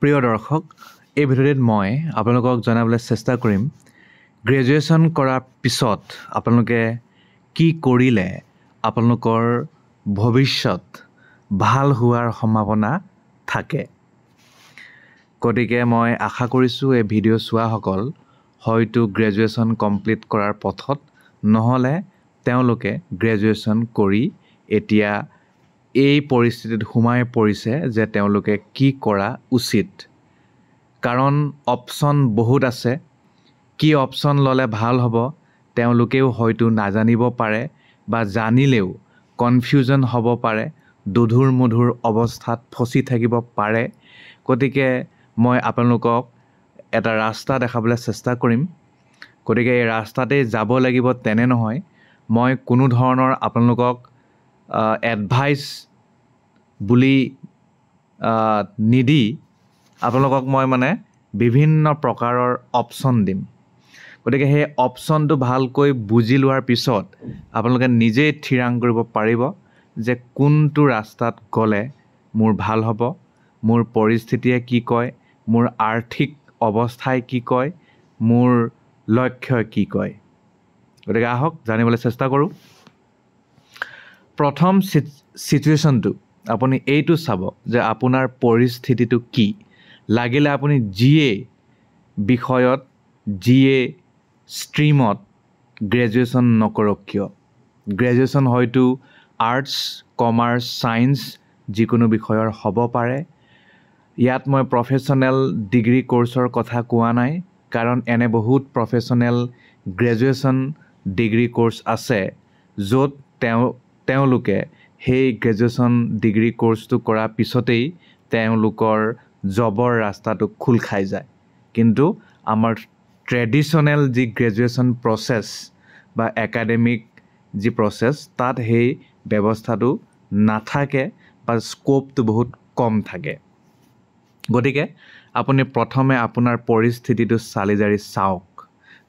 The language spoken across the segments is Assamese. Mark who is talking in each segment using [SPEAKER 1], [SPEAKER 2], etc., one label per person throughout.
[SPEAKER 1] প্ৰিয় দৰ্শক, এই ভিডিঅ'ত মই আপোনালোকক জনাবলৈ চেষ্টা কৰিম গ্ৰেজুৱেশ্যন কৰাৰ পিছত আপোনালোকে কি কৰিলে আপোনালোকৰ ভৱিষ্যত ভাল হোৱাৰ সম্ভাৱনা থাকে। গতিকে মই আশা কৰিছোঁ এই ভিডিঅ' চোৱাসকল হয়তো গ্ৰেজুৱেশ্যন কমপ্লিট কৰাৰ পথত, নহ'লে তেওঁলোকে গ্ৰেজুৱেশ্যন কৰি এতিয়া এই পৰিস্থিতিত সোমাই পৰিছে যে তেওঁলোকে কি কৰা উচিত। কাৰণ অপশ্যন বহুত আছে, কি অপশ্যন ল'লে ভাল হ'ব তেওঁলোকেও হয়তো নাজানিব পাৰে বা জানিলেও কনফিউজন হ'ব পাৰে, দুধুৰ মুধুৰ অৱস্থাত ফচি থাকিব পাৰে। গতিকে মই আপোনালোকক এটা ৰাস্তা দেখাবলৈ চেষ্টা কৰিম। গতিকে এই ৰাস্তাতেই যাব লাগিব তেনে নহয়। মই কোনো ধৰণৰ আপোনালোকক এডভাইচ বুলি নিদি আপোনালোকক মই বিভিন্ন প্ৰকাৰৰ অপশ্যন দিম। গতিকে সেই অপশ্যনটো ভালকৈ বুজি লোৱাৰ পিছত আপোনালোকে নিজেই থিৰাং কৰিব পাৰিব যে কোনটো ৰাস্তাত গ'লে মোৰ ভাল হ'ব, মোৰ পৰিস্থিতিয়ে কি কয়, মোৰ আৰ্থিক অৱস্থাই কি কয়, মোৰ লক্ষ্যই কি কয়। গতিকে আহক জানিবলৈ চেষ্টা কৰোঁ। প্ৰথম চিটুৱেশ্যনটো আপুনি এইটো চাব যে আপোনাৰ পৰিস্থিতিটো কি। লাগিলে আপুনি যিয়ে বিষয়ত, যিয়ে ষ্ট্ৰীমত গ্ৰেজুৱেশ্যন নকৰক কিয়, গ্ৰেজুৱেশ্যন হয়তো আৰ্টছ, কমাৰ্চ, ছায়েন্স যিকোনো বিষয়ৰ হ'ব পাৰে। ইয়াত মই প্ৰফেশ্যনেল ডিগ্ৰী কৰ্চৰ কথা কোৱা নাই, কাৰণ এনে বহুত প্ৰফেশ্যনেল গ্ৰেজুৱেশ্যন ডিগ্ৰী কৰ্চ আছে য'ত তেওঁলোকে সেই গ্ৰেজুৱেশ্যন ডিগ্ৰী কৰ্চটো কৰাৰ পিছতেই তেওঁলোকৰ জবৰ ৰাস্তাটো খোল খাই যায়। কিন্তু আমাৰ ট্ৰেডিশ্যনেল যি গ্ৰেজুৱেশ্যন প্ৰচেছ বা একাডেমিক যি প্ৰচেছ, তাত সেই ব্যৱস্থাটো নাথাকে বা স্ক'পটো বহুত কম থাকে। গতিকে আপুনি প্ৰথমে আপোনাৰ পৰিস্থিতিটো চালি জাৰি চাওক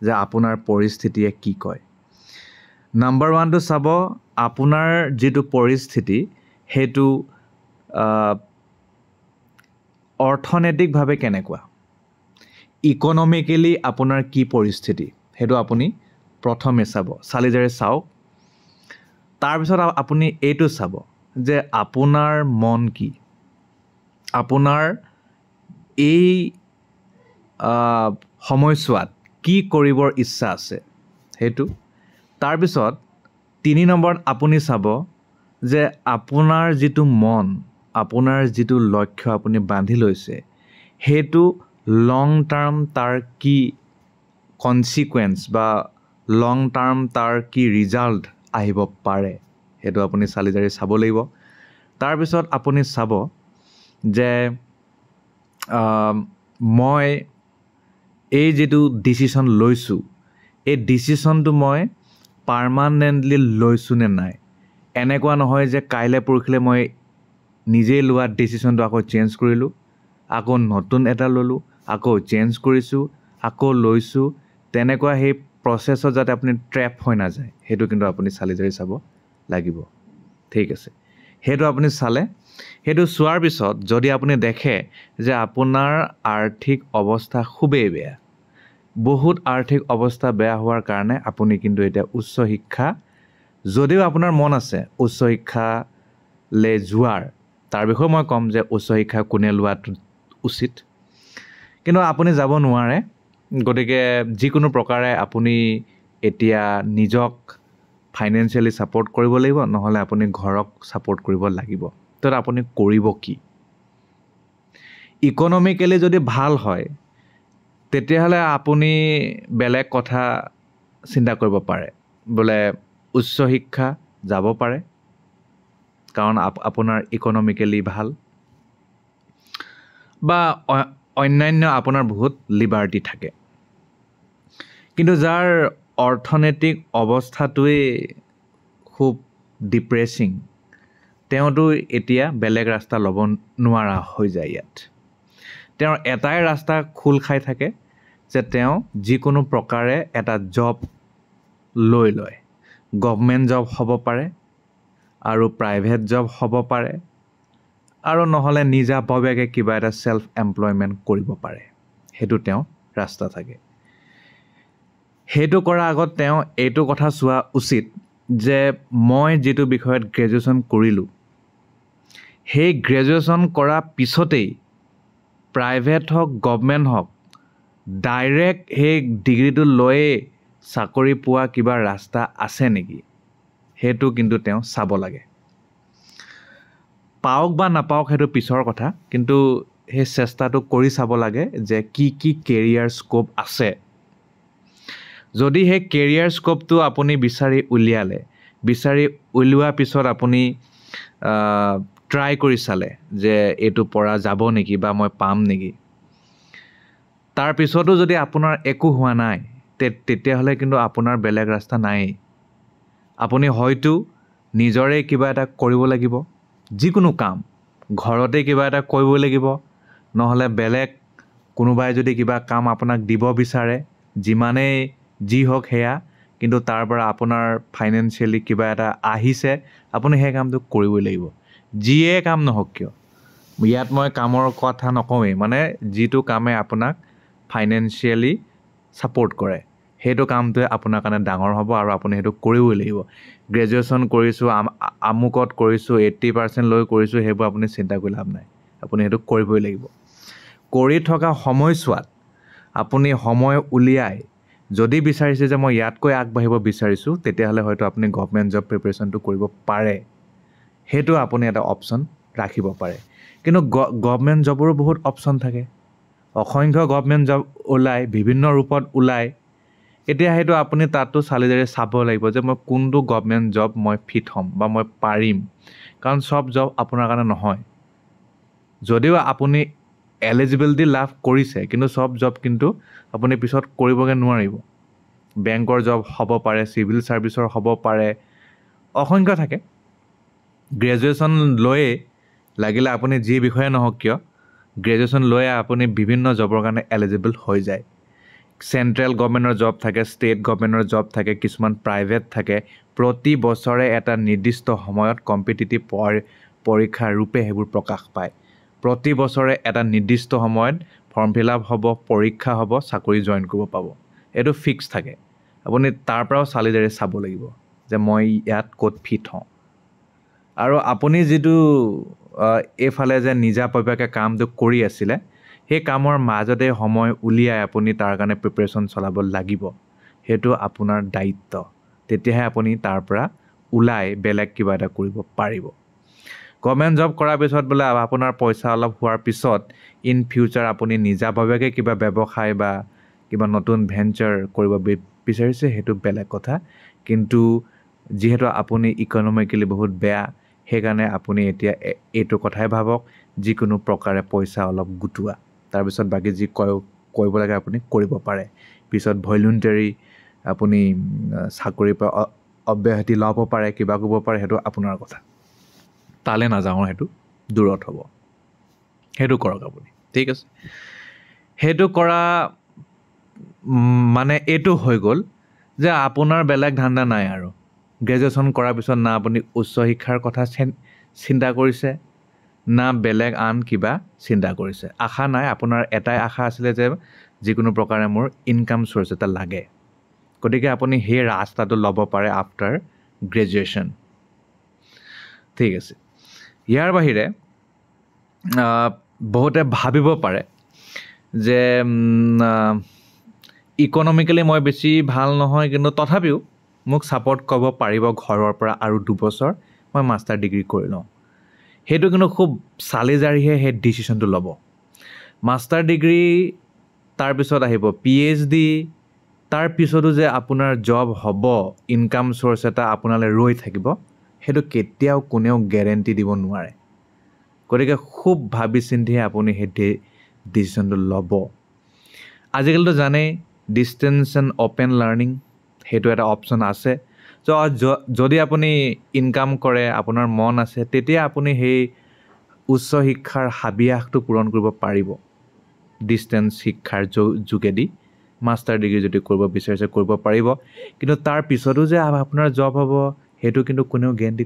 [SPEAKER 1] যে আপোনাৰ পৰিস্থিতিয়ে কি কয়। নাম্বাৰ 1টো চাব, আপোনাৰ যিটো পৰিস্থিতি সেইটো অৰ্থনৈতিকভাৱে কেনেকুৱা, ইকনমিকেলি আপোনাৰ কি পৰিস্থিতি সেইটো আপুনি প্ৰথমে চাব, চালি জাৰি চাওক। তাৰপিছত আপুনি এইটো চাব যে আপোনাৰ মন কি, আপোনাৰ এই সময়ছোৱাত কি কৰিবৰ ইচ্ছা আছে সেইটো। তাৰপিছত 3 নম্বৰত আপুনি চাব যে আপোনাৰ যিটো মন, আপোনাৰ যিটো লক্ষ্য আপুনি বান্ধি লৈছে সেইটো লং টাৰ্ম তাৰ কি কনচিকুৱেঞ্চ বা লং টাৰ্ম তাৰ কি ৰিজাল্ট আহিব পাৰে সেইটো আপুনি চালি জাৰি চাব লাগিব। তাৰপিছত আপুনি চাব যে মই এই যিটো ডিচিশ্যন লৈছোঁ, এই ডিচিশ্যনটো মই পাৰ্মানেণ্টলি লৈছোঁ নে নাই। এনেকুৱা নহয় যে কাইলৈ পৰহিলৈ মই নিজেই লোৱা ডিচিশ্যনটো আকৌ চেঞ্জ কৰিলোঁ, আকৌ নতুন এটা ল'লোঁ, আকৌ চেঞ্জ কৰিছোঁ, আকৌ লৈছোঁ। তেনেকুৱা সেই প্ৰচেছত যাতে আপুনি ট্ৰেপ হৈ নাযায় সেইটো কিন্তু আপুনি চালি জাৰি চাব লাগিব। ঠিক আছে, সেইটো আপুনি চালে, সেইটো চোৱাৰ পিছত যদি আপুনি দেখে যে আপোনাৰ আৰ্থিক অৱস্থা খুবেই বেয়া, বহুত আৰ্থিক অৱস্থা বেয়া হোৱাৰ কাৰণে আপুনি কিন্তু এতিয়া উচ্চ শিক্ষা, যদিও আপোনাৰ মন আছে উচ্চ শিক্ষালৈ যোৱাৰ, তাৰ বিষয়ে মই ক'ম যে উচ্চ শিক্ষা কোনে লোৱাটো উচিত, কিন্তু আপুনি যাব নোৱাৰে। গতিকে যিকোনো প্ৰকাৰে আপুনি এতিয়া নিজক ফাইনেন্সিয়েলি ছাপৰ্ট কৰিব লাগিব, নহ'লে আপুনি ঘৰক ছাপৰ্ট কৰিব লাগিব। তো আপুনি কৰিব কি? ইকনমিকেলি যদি ভাল হয় তেতিয়াহ'লে আপুনি বেলেগ কথা চিন্তা কৰিব পাৰে, বোলে উচ্চ শিক্ষা যাব পাৰে কাৰণ আপোনাৰ ইকনমিকেলি ভাল, বা অন্যান্য আপোনাৰ বহুত লিবাৰ্টি থাকে। কিন্তু যাৰ অৰ্থনৈতিক অৱস্থাটোৱেই খুব ডিপ্ৰেছিং, তেওঁতো এতিয়া বেলেগ ৰাস্তা ল'ব নোৱাৰা হৈ যায়। ইয়াত তেওঁৰ এটাই ৰাস্তা খোল খাই থাকে যে তেওঁ যিকোনো প্ৰকাৰে এটা জব লৈ লয়। গভমেণ্ট জব হ'ব পাৰে আৰু প্ৰাইভেট জব হ'ব পাৰে আৰু নহ'লে নিজাববীয়াকৈ কিবা এটা ছেল্ফ এমপ্লয়মেণ্ট কৰিব পাৰে সেইটো তেওঁ ৰাস্তা থাকে সেইটো কৰাৰ আগত তেওঁ এইটো কথা চোৱা উচিত যে মই যিটো বিষয়ত গ্ৰেজুৱেশ্যন কৰিলোঁ সেই গ্ৰেজুৱেশ্যন কৰা পিছতেই প্ৰাইভেট হওক গভৰ্ণমেণ্ট হওক ডাইৰেক্ট সেই ডিগ্ৰীটো লৈয়ে চাকৰি পোৱা কিবা ৰাস্তা আছে নেকি সেইটো কিন্তু তেওঁ চাব লাগে পাওক বা নাপাওক সেইটো পিছৰ কথা কিন্তু সেই চেষ্টাটো কৰি চাব লাগে যে কি কেৰিয়াৰ স্কোপ আছে যদি সেই কেৰিয়াৰ স্কোপটো আপুনি বিচাৰি উলিয়ালে বিচাৰি উলিওৱাৰ পিছত আপুনি ট্ৰাই কৰি চালে যে এইটো পৰা যাব নেকি বা মই পাম নেকি তাৰ পিছতো যদি আপোনাৰ একো হোৱা নাই তেতিয়াহ'লে কিন্তু আপোনাৰ বেলেগ ৰাস্তা নাই আপুনি হয়তো নিজৰে কিবা এটা কৰিব লাগিব যিকোনো কাম ঘৰতে কিবা এটা কৰিব লাগিব নহ'লে বেলেগ কোনোবাই যদি কিবা কাম আপোনাক দিব বিচাৰে যিমানেই যি হওক সেয়া কিন্তু তাৰ পৰা আপোনাৰ ফাইনেন্সিয়েলি কিবা এটা আহিছে আপুনি সেই কামটো কৰিবই লাগিব যিয়ে কাম নহওক কিয় ইয়াত মই কামৰ কথা নকওঁৱেই মানে যিটো কামে আপোনাক ফাইনেন্সিয়েলি ছাপোৰ্ট কৰে সেইটো কামটোৱে আপোনাৰ কাৰণে ডাঙৰ হ'ব আৰু আপুনি সেইটো কৰিবই লাগিব গ্ৰেজুৱেশ্যন কৰিছোঁ আমুকত কৰিছোঁ 80% লৈ কৰিছোঁ সেইবোৰ আপুনি চিন্তা কৰি লাভ নাই আপুনি সেইটো কৰিবই লাগিব কৰি থকা সময়ছোৱাত আপুনি সময় উলিয়াই যদি বিচাৰিছে যে মই ইয়াতকৈ আগবাঢ়িব বিচাৰিছোঁ তেতিয়াহ'লে হয়তো আপুনি গভৰ্ণমেণ্ট জব প্ৰিপেৰেশ্যনটো কৰিব পাৰে সেইটো আপুনি এটা অপশ্যন ৰাখিব পাৰে কিন্তু গভৰ্ণমেণ্ট জবৰো বহুত অপশ্যন থাকে অসংখ্য গভৰ্ণমেণ্ট জব ওলায় বিভিন্ন ৰূপত ওলায় এতিয়া সেইটো আপুনি তাতো চালি জাৰি চাব লাগিব যে মই কোনটো গভৰ্ণমেণ্ট জব মই ফিট হ'ম বা মই পাৰিম কাৰণ চব জব আপোনাৰ কাৰণে নহয় যদিও আপুনি এলিজিবিলিটি লাভ কৰিছে কিন্তু চব জব কিন্তু আপুনি পিছত কৰিবগৈ নোৱাৰিব বেংকৰ জব হ'ব পাৰে চিভিল ছাৰ্ভিচৰ হ'ব পাৰে অসংখ্য থাকে গ্ৰেজুৱেশ্যন লৈয়ে লাগিলে আপুনি যি বিষয়ে নহওক কিয় গ্ৰেজুৱেশ্যন লৈয়ে আপুনি বিভিন্ন জবৰ কাৰণে এলিজিবল হৈ যায় চেণ্ট্ৰেল গভৰ্ণমেণ্টৰ জব থাকে ষ্টেট গভৰ্ণমেণ্টৰ জব থাকে কিছুমান প্ৰাইভেট থাকে প্ৰতি বছৰে এটা নিৰ্দিষ্ট সময়ত কম্পিটিটিভ পৰীক্ষাৰ ৰূপে সেইবোৰ প্ৰকাশ পায় প্ৰতি বছৰে এটা নিৰ্দিষ্ট সময়ত ফৰ্ম ফিল আপ হ'ব পৰীক্ষা হ'ব চাকৰি জইন কৰিব পাব এইটো ফিক্স থাকে আপুনি তাৰ পৰাও চালি জাৰি চাব লাগিব যে মই ইয়াত ক'ত ফিট হওঁ আৰু আপুনি যিটো এইফালে যে নিজাববীয়াকৈ কামটো কৰি আছিলে সেই কামৰ মাজতে সময় উলিয়াই আপুনি তাৰ কাৰণে প্ৰিপেৰেশ্যন চলাব লাগিব সেইটো আপোনাৰ দায়িত্ব তেতিয়াহে আপুনি তাৰ পৰা ওলাই বেলেগ কিবা এটা কৰিব পাৰিব গভৰ্ণমেণ্ট জব কৰাৰ পিছত বোলে আপোনাৰ পইচা অলপ হোৱাৰ পিছত ইন ফিউচাৰ আপুনি নিজাববীয়াকৈ কিবা ব্যৱসায় বা কিবা নতুন ভেঞ্চাৰ কৰিব বিচাৰিছে সেইটো বেলেগ কথা কিন্তু যিহেতু আপুনি ইকনমিকেলি বহুত বেয়া সেইকাৰণে আপুনি এতিয়া এইটো কথাই ভাবক যিকোনো প্ৰকাৰে পইচা অলপ গোটোৱা তাৰপিছত বাকী যি কৰিব লাগে আপুনি কৰিব পাৰে পিছত ভলিউণ্টাৰী আপুনি চাকৰিৰ পৰা অব্যাহতি ল'ব পাৰে কিবা কৰিব পাৰে সেইটো আপোনাৰ কথা তালৈ নাযাওঁ সেইটো দূৰত হ'ব সেইটো কৰক আপুনি ঠিক আছে সেইটো কৰা মানে এইটো হৈ গ'ল যে আপোনাৰ বেলেগ ধান্দা নাই আৰু গ্ৰেজুৱেশ্যন কৰাৰ পিছত না আপুনি উচ্চ শিক্ষাৰ কথা চিন্তা কৰিছে না বেলেগ আন কিবা চিন্তা কৰিছে আশা নাই আপোনাৰ এটাই আশা আছিলে যে যিকোনো প্ৰকাৰে মোৰ ইনকাম চ'ৰ্চ এটা লাগে গতিকে আপুনি সেই ৰাস্তাটো ল'ব পাৰে আফটাৰ গ্ৰেজুৱেশ্যন ঠিক আছে ইয়াৰ বাহিৰে বহুতে ভাবিব পাৰে যে ইকনমিকেলি মই বেছি ভাল নহয় কিন্তু তথাপিও মোক ছাপৰ্ট কৰিব পাৰিব ঘৰৰ পৰা আৰু 2 বছৰ মই মাষ্টাৰ ডিগ্ৰী কৰি লওঁ সেইটো কিন্তু খুব চালি জাৰিহে সেই ডিচিশ্যনটো ল'ব মাষ্টাৰ ডিগ্ৰী তাৰপিছত আহিব PhD তাৰপিছতো যে আপোনাৰ জব হ'ব ইনকাম চ'ৰ্চ এটা আপোনালৈ ৰৈ থাকিব সেইটো কেতিয়াও কোনেও গেৰেণ্টি দিব নোৱাৰে গতিকে খুব ভাবি চিন্তিহে আপুনি সেই ডিচিশ্যনটো ল'ব আজিকালিতো জানেই ডিষ্টেঞ্চ এণ্ড অ'পেন লাৰ্ণিং সেইটো এটা অপশ্যন আছে যদি আপুনি ইনকাম কৰে আপোনাৰ মন আছে তেতিয়া আপুনি সেই উচ্চ শিক্ষাৰ হাবিয়াসটো পূৰণ কৰিব পাৰিব ডিষ্টেঞ্চ শিক্ষাৰ যোগেদি মাষ্টাৰ ডিগ্ৰী যদি কৰিব বিচাৰিছে কৰিব পাৰিব কিন্তু তাৰ পিছতো যে আপোনাৰ জব হ'ব সেইটো কিন্তু কোনেও গেৰেণ্টি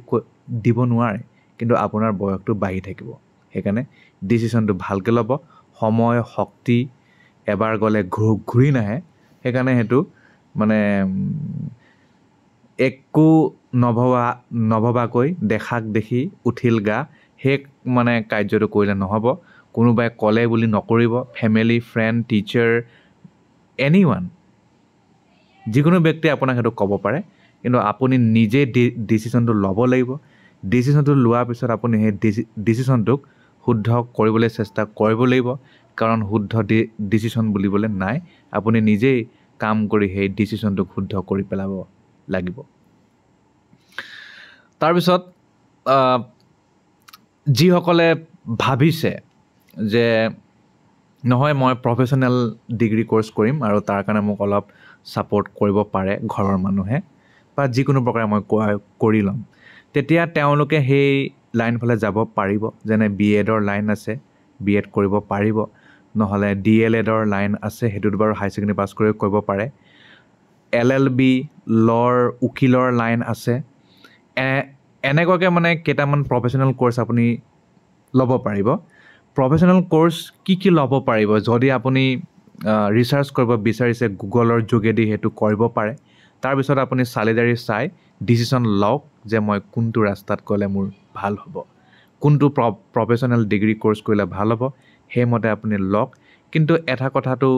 [SPEAKER 1] দিব নোৱাৰে কিন্তু আপোনাৰ বয়সটো বাঢ়ি থাকিব সেইকাৰণে ডিচিশ্যনটো ভালকৈ ল'ব সময় শক্তি এবাৰ গ'লে ঘূৰি নাহে সেইকাৰণে সেইটো মানে একো নভবাকৈ দেখাক দেখি উঠিল গা সেই মানে কাৰ্যটো কৰিলে নহ'ব কোনোবাই ক'লে বুলি নকৰিব ফেমিলি ফ্ৰেণ্ড টিচাৰ এনিৱান যিকোনো ব্যক্তিয়ে আপোনাক সেইটো ক'ব পাৰে কিন্তু আপুনি নিজে ডিচিশ্যনটো ল'ব লাগিব ডিচিশ্যনটো লোৱাৰ পিছত আপুনি সেই ডিচিশ্যনটোক শুদ্ধ কৰিবলৈ চেষ্টা কৰিব লাগিব কাৰণ শুদ্ধ ডিচিশ্যন বুলিবলৈ নাই আপুনি নিজেই কাম কৰি সেই ডিচিশ্যনটোক শুদ্ধ কৰি পেলাব লাগিব তাৰপিছত যিসকলে ভাবিছে যে নহয় মই প্ৰফেশ্যনেল ডিগ্ৰী কোৰ্চ কৰিম আৰু তাৰ কাৰণে মোক অলপ ছাপোৰ্ট কৰিব পাৰে ঘৰৰ মানুহে বা যিকোনো প্ৰকাৰে মই কৰি ল'ম তেতিয়া তেওঁলোকে সেই লাইনফালে যাব পাৰিব যেনে BEdৰ লাইন আছে BEd কৰিব পাৰিব নহ'লে DLEdৰ লাইন আছে সেইটোত বাৰু হাই ছেকেণ্ডেৰী পাছ কৰি কৰিব পাৰে LLB লৰ উকিলৰ লাইন আছে এনেকুৱাকৈ মানে কেইটামান প্ৰফেশ্যনেল কোৰ্চ আপুনি ল'ব পাৰিব প্ৰফেশ্যনেল কোৰ্চ কি ল'ব পাৰিব যদি আপুনি ৰিচাৰ্চ কৰিব বিচাৰিছে গুগলৰ যোগেদি সেইটো কৰিব পাৰে তাৰপিছত আপুনি চালিজাৰি চাই ডিচিশ্যন লওক যে মই কোনটো ৰাস্তাত গ'লে মোৰ ভাল হ'ব কোনটো প্ৰফেশ্যনেল ডিগ্ৰী কোৰ্চ কৰিলে ভাল হ'ব সেইমতে আপুনি লওক কিন্তু এটা কথাটো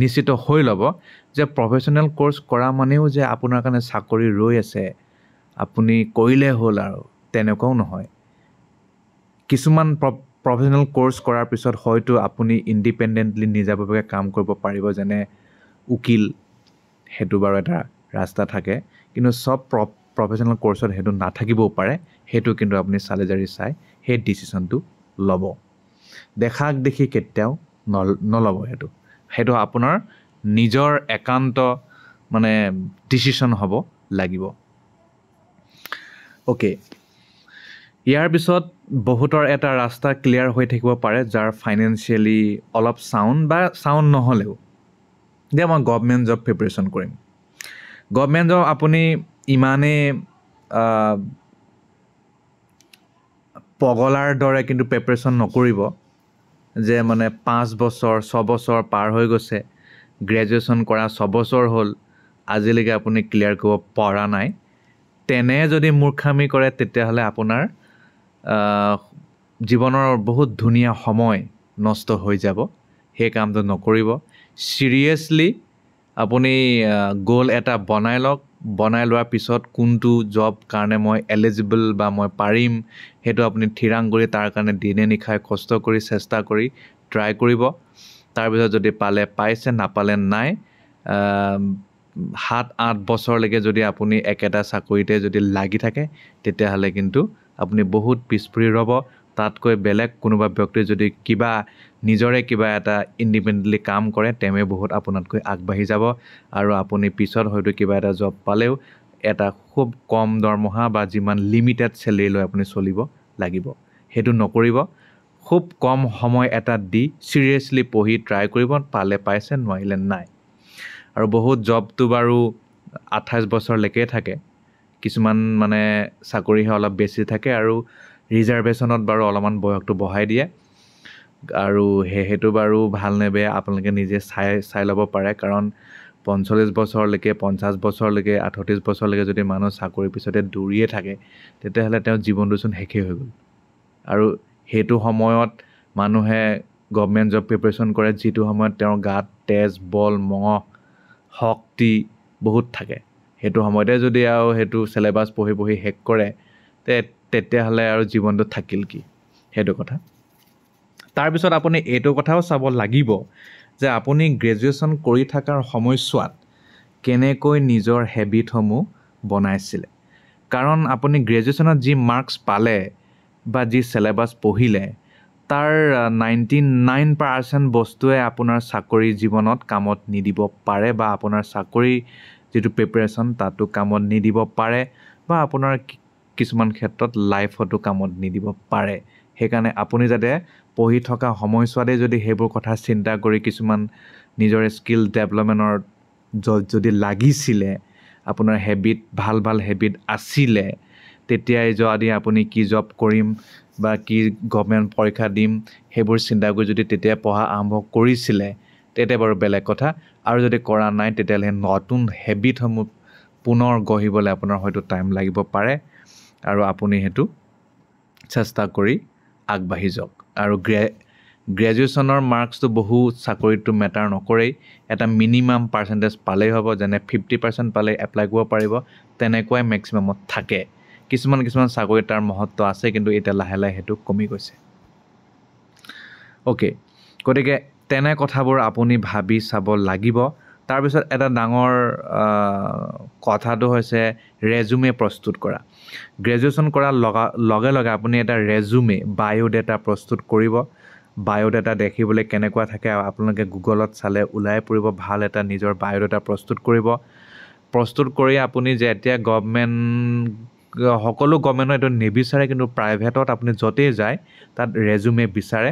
[SPEAKER 1] নিশ্চিত হৈ ল'ব যে প্ৰফেশ্যনেল কোৰ্চ কৰা মানেও যে আপোনাৰ কাৰণে চাকৰি ৰৈ আছে আপুনি কৰিলে হ'ল আৰু তেনেকুৱাও নহয় কিছুমান প্ৰফেশ্যনেল কোৰ্চ কৰাৰ পিছত হয়তো আপুনি ইণ্ডিপেণ্ডেণ্টলি নিজাববীয়াকৈ কাম কৰিব পাৰিব যেনে উকিল সেইটো বাৰু এটা ৰাস্তা থাকে কিন্তু চব প্ৰফেশ্যনেল কোৰ্চত সেইটো নাথাকিবও পাৰে সেইটো কিন্তু আপুনি চালিজাৰি চাই সেই ডিচিশ্যনটো ল'ব দেখাক দেখি কেতিয়াও নল'ব সেইটো আপোনাৰ নিজৰ একান্ত মানে ডিচিশ্যন হ'ব লাগিব অ'কে ইয়াৰ পিছত বহুতৰ এটা ৰাস্তা ক্লিয়াৰ হৈ থাকিব পাৰে যাৰ ফাইনেন্সিয়েলি অলপ চাউণ্ড নহ'লেও যে মই গভৰ্ণমেণ্ট জব প্ৰিপেৰেশ্যন কৰিম গভৰ্ণমেণ্ট জব আপুনি ইমানেই পগলাৰ দৰে কিন্তু প্ৰিপেৰেশ্যন নকৰিব যে মানে 5 বছৰ 6 বছৰ পাৰ হৈ গৈছে গ্ৰেজুৱেশ্যন কৰা 6 বছৰ হ'ল আজিলৈকে আপুনি ক্লিয়াৰ কৰিব পৰা নাই তেনে যদি মূৰ্খামি কৰে তেতিয়াহ'লে আপোনাৰ জীৱনৰ বহুত ধুনীয়া সময় নষ্ট হৈ যাব সেই কামটো নকৰিব চিৰিয়াছলি আপুনি গ'ল এটা বনাই লওক বনাই লোৱাৰ পিছত কোনটো জব কাৰণে মই এলিজিবল বা মই পাৰিম সেইটো আপুনি থিৰাং কৰি তাৰ কাৰণে দিনে নিশাই কষ্ট কৰি চেষ্টা কৰি ট্ৰাই কৰিব তাৰপিছত যদি পালে পাইছে নাপালে নাই 7-8 বছৰলৈকে যদি আপুনি একেটা চাকৰিতে যদি লাগি থাকে তেতিয়াহ'লে কিন্তু আপুনি বহুত পিছপৰি ৰ'ব তাতকৈ বেলেগ কোনোবা ব্যক্তি যদি নিজৰে কিবা এটা ইণ্ডিপেণ্ডেণ্টলি কাম কৰে তেৱে বহুত আপোনাতকৈ আগবাঢ়ি যাব আৰু আপুনি পিছত হয়তো কিবা এটা জব পালেও এটা খুব কম দৰমহা বা যিমান লিমিটেড চেলেৰি লৈ আপুনি চলিব লাগিব সেইটো নকৰিব খুব কম সময় এটা দি চিৰিয়াছলি পঢ়ি ট্ৰাই কৰিব পালে পাইছে নোৱাৰিলে নাই আৰু বহুত জবটো বাৰু 28 বছৰলৈকে থাকে কিছুমান মানে চাকৰিহে অলপ বেছি থাকে আৰু ৰিজাৰ্ভেশ্যনত বাৰু অলপমান বয়সটো বঢ়াই দিয়ে আৰু সেইটো বাৰু ভাল নে বেয়া আপোনালোকে নিজে চাই ল'ব পাৰে কাৰণ 45 বছৰলৈকে 50 বছৰলৈকে 38 বছৰলৈকে যদি মানুহ চাকৰিৰ পিছতে দৌৰিয়ে থাকে তেতিয়াহ'লে তেওঁৰ জীৱনটোচোন শেষেই হৈ গ'ল আৰু সেইটো সময়ত মানুহে গভৰ্ণমেণ্ট জব প্ৰিপেৰেশ্যন কৰে যিটো সময়ত তেওঁৰ গাত তেজ বল মঙহ শক্তি বহুত থাকে সেইটো সময়তে যদি আৰু সেইটো চিলেবাছ পঢ়ি শেষ কৰে তেতিয়াহ'লে আৰু জীৱনটোত থাকিল কি সেইটো কথা তাৰপিছত আপুনি এইটো কথাও চাব লাগিব যে আপুনি গ্ৰেজুৱেশ্যন কৰি থকাৰ সময়ছোৱাত কেনেকৈ নিজৰ হেবিটসমূহ বনাইছিলে কাৰণ আপুনি গ্ৰেজুৱেশ্যনত যি মাৰ্কছ পালে বা যি চিলেবাছ পঢ়িলে তাৰ 99% বস্তুৱে আপোনাৰ চাকৰি জীৱনত কামত নিদিব পাৰে বা আপোনাৰ চাকৰি যিটো প্ৰিপেৰেশ্যন তাতো কামত নিদিব পাৰে বা আপোনাৰ কিছুমান ক্ষেত্ৰত লাইফতো কামত নিদিব পাৰে সেইকাৰণে আপুনি যাতে পঢ়ি থকা সময়ছোৱাতে যদি সেইবোৰ কথা চিন্তা কৰি কিছুমান নিজৰ স্কিল ডেভেলপমেণ্টৰ যদি লাগিছিলে আপোনাৰ হেবিট ভাল হেবিট আছিলে তেতিয়াই যদি আপুনি কি জব কৰিম বা কি গভৰ্ণমেণ্ট পৰীক্ষা দিম সেইবোৰ চিন্তা কৰি যদি তেতিয়া পঢ়া আৰম্ভ কৰিছিলে তেতিয়া বাৰু বেলেগ কথা আৰু যদি কৰা নাই তেতিয়াহ'লে নতুন হেবিটসমূহ পুনৰ গঢ়িবলৈ আপোনাৰ হয়তো টাইম লাগিব পাৰে আৰু আপুনি সেইটো চেষ্টা কৰি আগবাঢ়ি যাওক আৰু গ্ৰেজুৱেশ্যনৰ মাৰ্কছটো বহু চাকৰিটো মেটাৰ নকৰেই এটা মিনিমাম পাৰ্চেণ্টেজ পালেই হ'ব যেনে 50% পালে এপ্লাই কৰিব পাৰিব তেনেকুৱাই মেক্সিমামত থাকে কিছুমান চাকৰি তাৰ মহত্ব আছে কিন্তু এতিয়া লাহে লাহে সেইটো কমি গৈছে অ'কে গতিকে তেনে কথাবোৰ আপুনি ভাবি চাব লাগিব তাৰপিছত এটা ডাঙৰ কথাটো হৈছে ৰেজুমে প্ৰস্তুত কৰা গ্ৰেজুৱেশ্যন কৰাৰ লগে লগে আপুনি এটা ৰেজুমে বায়'ডাটা প্ৰস্তুত কৰিব বায়'ডাটা দেখিবলৈ কেনেকুৱা থাকে আপোনালোকে গুগলত চালে ওলাই পৰিব ভাল এটা নিজৰ বায়'ডাটা প্ৰস্তুত কৰি আপুনি যেতিয়া সকলো গভৰ্ণমেণ্টে এইটো নিবিচাৰে কিন্তু প্ৰাইভেটত আপুনি য'তেই যায় তাত ৰেজুমে বিচাৰে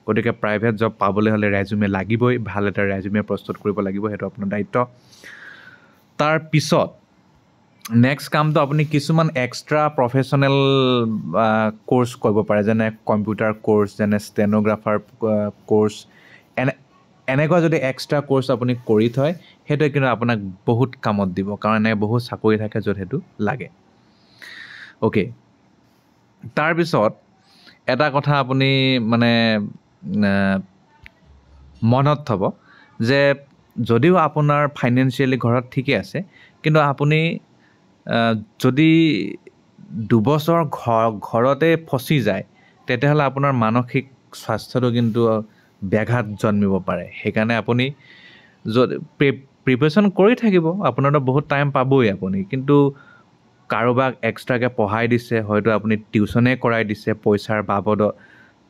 [SPEAKER 1] গতিকে প্ৰাইভেট জব পাবলৈ হ'লে ৰেজুমে লাগিবই ভাল এটা ৰেজুমে প্ৰস্তুত কৰিব লাগিব সেইটো আপোনাৰ দায়িত্ব তাৰ পিছত নেক্সট কামটো আপুনি কিছুমান এক্সট্ৰা প্ৰফেশ্যনেল কোৰ্চ কৰিব পাৰে যেনে কম্পিউটাৰ কোৰ্চ যেনে ষ্টেনোগ্ৰাফাৰ কোৰ্চ এনেকুৱা যদি এক্সট্ৰা কোৰ্চ আপুনি কৰি থয় সেইটোৱে কিন্তু আপোনাক বহুত কামত দিব কাৰণ এনে বহুত চাকৰি থাকে য'ত সেইটো লাগে অ'কে তাৰপিছত এটা কথা আপুনি মানে মনত থ'ব যে যদিও আপোনাৰ ফাইনেন্সিয়েলি ঘৰত ঠিকে আছে কিন্তু আপুনি যদি 2 বছৰ ঘৰতে ফচি যায় তেতিয়াহ'লে আপোনাৰ মানসিক স্বাস্থ্যটো কিন্তু ব্যাঘাত জন্মিব পাৰে সেইকাৰণে আপুনি যদি প্ৰিপেৰেশ্যন কৰি থাকিব আপোনাৰতো বহুত টাইম পাবই আপুনি কিন্তু কাৰোবাক এক্সট্ৰাকৈ পঢ়াই দিছে হয়তো আপুনি টিউশ্যনে কৰাই দিছে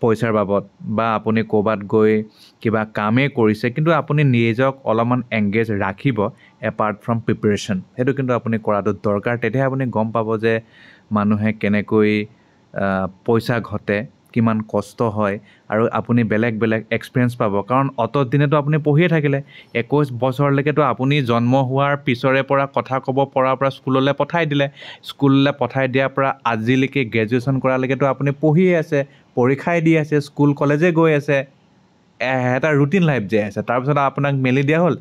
[SPEAKER 1] পইচাৰ বাবদ বা আপুনি ক'ৰবাত গৈ কিবা কামেই কৰিছে কিন্তু আপুনি নিজক অলপমান এংগেজ ৰাখিব এপাৰ্ট ফ্ৰম প্ৰিপেৰেশ্যন সেইটো কিন্তু আপুনি কৰাটো দৰকাৰ তেতিয়াহে আপুনি গম পাব যে মানুহে কেনেকৈ পইচা ঘটে কিমান কষ্ট হয় আৰু আপুনি বেলেগ এক্সপিৰিয়েঞ্চ পাব কাৰণ অত দিনেতো আপুনি পঢ়িয়ে থাকিলে 21 বছৰলৈকেতো আপুনি জন্ম হোৱাৰ পিছৰে পৰা কথা ক'ব পৰাৰ পৰা স্কুললৈ পঠাই দিয়াৰ পৰা আজিলৈকে গ্ৰেজুৱেশ্যন কৰালৈকেতো আপুনি পঢ়িয়ে আছে পৰীক্ষাই দি আছে স্কুল কলেজে গৈ আছে এটা ৰুটিন লাইফ যে আছে তাৰপিছত আপোনাক মেলি দিয়া হ'ল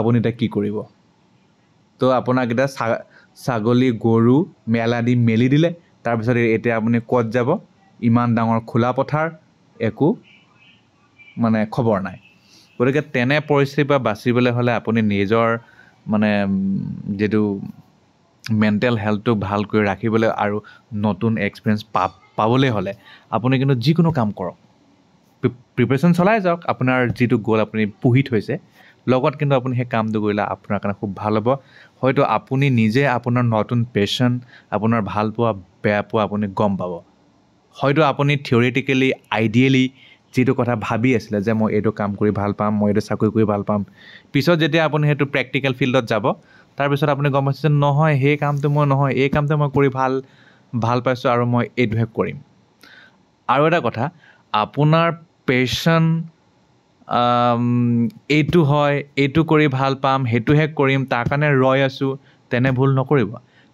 [SPEAKER 1] আপুনি এতিয়া কি কৰিব তো আপোনাক এতিয়া ছাগলী গৰু মেলা দি মেলি দিলে তাৰপিছত এতিয়া আপুনি ক'ত যাব ইমান ডাঙৰ খোলা পথাৰ একো মানে খবৰ নাই গতিকে তেনে পৰিস্থিতিৰ পৰা বাচিবলৈ হ'লে আপুনি নিজৰ মানে যিটো মেণ্টেল হেল্থটো ভাল কৰি ৰাখিবলৈ আৰু নতুন এক্সপিৰিয়েঞ্চ পাবলৈ হ'লে আপুনি কিন্তু যিকোনো কাম কৰক প্ৰিপেৰেশ্যন চলাই যাওক আপোনাৰ যিটো গ'ল আপুনি পুহি থৈছে লগত কিন্তু আপুনি সেই কামটো কৰিলে আপোনাৰ কাৰণে খুব ভাল হ'ব হয়তো আপুনি নিজে আপোনাৰ নতুন পেশ্যন আপোনাৰ ভাল পোৱা বেয়া পোৱা আপুনি গম পাব হয়তো আপুনি থিয়ৰিটিকেলি আইডিয়েলি যিটো কথা ভাবি আছিলে যে মই এইটো কাম কৰি ভাল পাম মই এইটো চাকৰি কৰি ভাল পাম পিছত যেতিয়া আপুনি সেইটো প্ৰেক্টিকেল ফিল্ডত যাব তাৰপিছত আপুনি গম পাইছে যে নহয় সেই কামটো মই নহয় এই কামটো মই কৰি ভাল পাইছোঁ আৰু মই এইটোহে কৰিম আৰু এটা কথা আপোনাৰ পেশ্যন এইটো হয় এইটো কৰি ভাল পাম সেইটোহে কৰিম তাৰ কাৰণে ৰৈ আছোঁ তেনে ভুল নকৰিব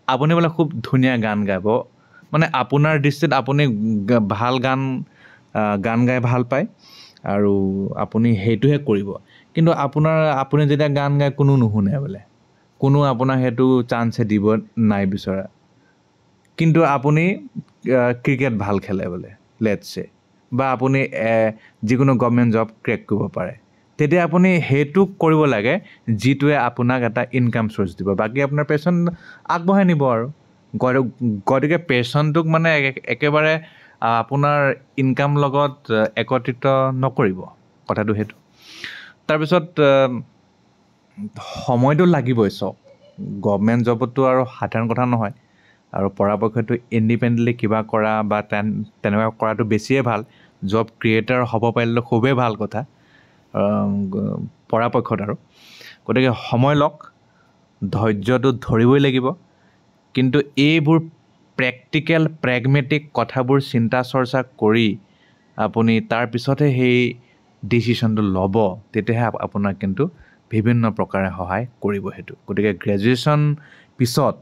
[SPEAKER 1] আপুনি বোলে খুব ধুনীয়া গান গাব মানে আপোনাৰ দৃষ্টিত আপুনি ভাল গান গাই ভাল পায় আৰু আপুনি সেইটোহে কৰিব কিন্তু আপুনি যেতিয়া গান গায় কোনো নুশুনে বোলে কোনো আপোনাক সেইটো চান্সে দিব নাই বিচৰা কিন্তু আপুনি ক্ৰিকেট ভাল খেলে বোলে লেটছ চে বা আপুনি যিকোনো গভৰ্ণমেণ্ট জব ক্ৰেক কৰিব পাৰে তেতিয়া আপুনি সেইটো কৰিব লাগে যিটোৱে আপোনাক এটা ইনকাম চ'ৰ্চ দিব বাকী আপোনাৰ পেশ্যন আগবঢ়াই নিব আৰু গতিকে পেশ্যনটোক মানে একেবাৰে আপোনাৰ ইনকাম লগত একত্ৰিত নকৰিব কথাটো সেইটো তাৰপিছত সময়টো লাগিবই চাওক গভৰ্ণমেণ্ট জবতো আৰু সাধাৰণ কথা নহয় আৰু পৰাপক্ষত ইণ্ডিপেণ্ডেণ্টলি কিবা কৰা বা তেনেকুৱা কৰাটো বেছিয়ে ভাল জব ক্ৰিয়েটাৰ হ'ব পাৰিলে খুবেই ভাল কথা পৰাপক্ষত আৰু গতিকে সময় লওক ধৈৰ্যটো ধৰিবই লাগিব কিন্তু এইবোৰ প্ৰেক্টিকেল প্ৰেগমেটিক কথাবোৰ চিন্তা চৰ্চা কৰি আপুনি তাৰপিছতহে সেই ডিচিশ্যনটো ল'ব তেতিয়াহে আপোনাক কিন্তু বিভিন্ন প্ৰকাৰে সহায় কৰিব সেইটো গতিকে গ্ৰেজুৱেশ্যন পিছত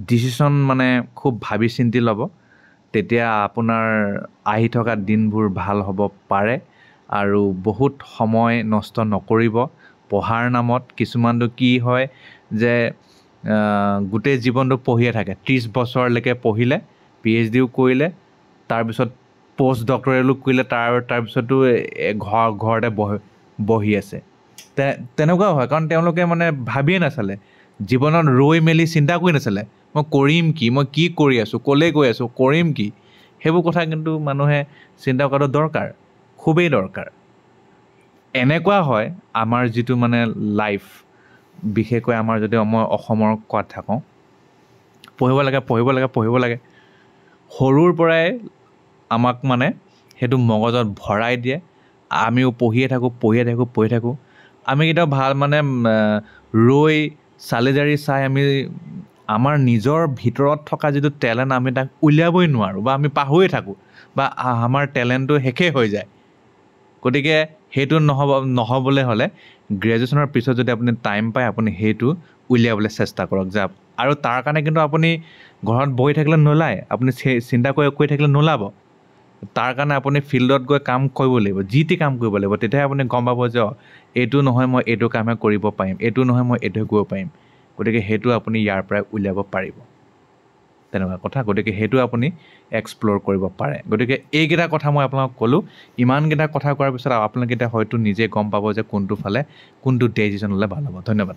[SPEAKER 1] ডিচিশ্যন মানে খুব ভাবি চিন্তি ল'ব তেতিয়া আপোনাৰ আহি থকা দিনবোৰ ভাল হ'ব পাৰে আৰু বহুত সময় নষ্ট নকৰিব পঢ়াৰ নামত কিছুমানটো কি হয় যে গোটেই জীৱনটো পঢ়িয়ে থাকে 30 বছৰলৈকে পঢ়িলে PhDও কৰিলে তাৰপিছত পোষ্ট ডক্টৰেলো কৰিলে তাৰপিছতো ঘৰতে বহি আছে তেনেকুৱাও হয় কাৰণ তেওঁলোকে মানে ভাবিয়ে নাচালে জীৱনত ৰৈ মেলি চিন্তা কৰি নাচালে মই কৰিম কি মই কি কৰি আছোঁ ক'লৈ গৈ আছোঁ কৰিম কি সেইবোৰ কথা কিন্তু মানুহে চিন্তা কৰাটো দৰকাৰ খুবেই দৰকাৰ এনেকুৱা হয় আমাৰ যিটো মানে লাইফ বিশেষকৈ আমাৰ যদি মই অসমৰ কথা কওঁ পঢ়িব লাগে সৰুৰ পৰাই আমাক মানে সেইটো মগজত ভৰাই দিয়ে আমিও পঢ়িয়ে থাকোঁ আমি কেতিয়াও ভাল মানে ৰৈ চালি জাৰি চাই আমি আমাৰ নিজৰ ভিতৰত থকা যিটো টেলেণ্ট আমি তাক উলিয়াবই নোৱাৰোঁ বা আমি পাহৰিয়ে থাকোঁ বা আমাৰ টেলেণ্টটো শেষেই হৈ যায় গতিকে সেইটো নহ'বলৈ হ'লে গ্ৰেজুৱেশ্যনৰ পিছত যদি আপুনি টাইম পায় আপুনি সেইটো উলিয়াবলৈ চেষ্টা কৰক যে আৰু তাৰ কাৰণে কিন্তু আপুনি ঘৰত বহি থাকিলে নোলায় আপুনি চিন্তা কৰি থাকিলে নোলাব তাৰ কাৰণে আপুনি ফিল্ডত গৈ কাম কৰিব লাগিব যি টি কাম কৰিব লাগিব তেতিয়াহে আপুনি গম পাব যে এইটো নহয় মই এইটো কামহে কৰিব পাৰিম এইটো নহয় মই এইটোহে কৰিব পাৰিম গতিকে সেইটো আপুনি ইয়াৰ পৰাই উলিয়াব পাৰিব তেনেকুৱা কথা গতিকে সেইটো আপুনি এক্সপ্ল'ৰ কৰিব পাৰে গতিকে এইকেইটা কথা মই আপোনাক ক'লোঁ ইমানকেইটা কথা কোৱাৰ পিছত আপোনালোকে হয়তো নিজে গম পাব যে কোনটো ফালে কোনটো ডিচিশ্যন ল'লে ভাল হ'ব ধন্যবাদ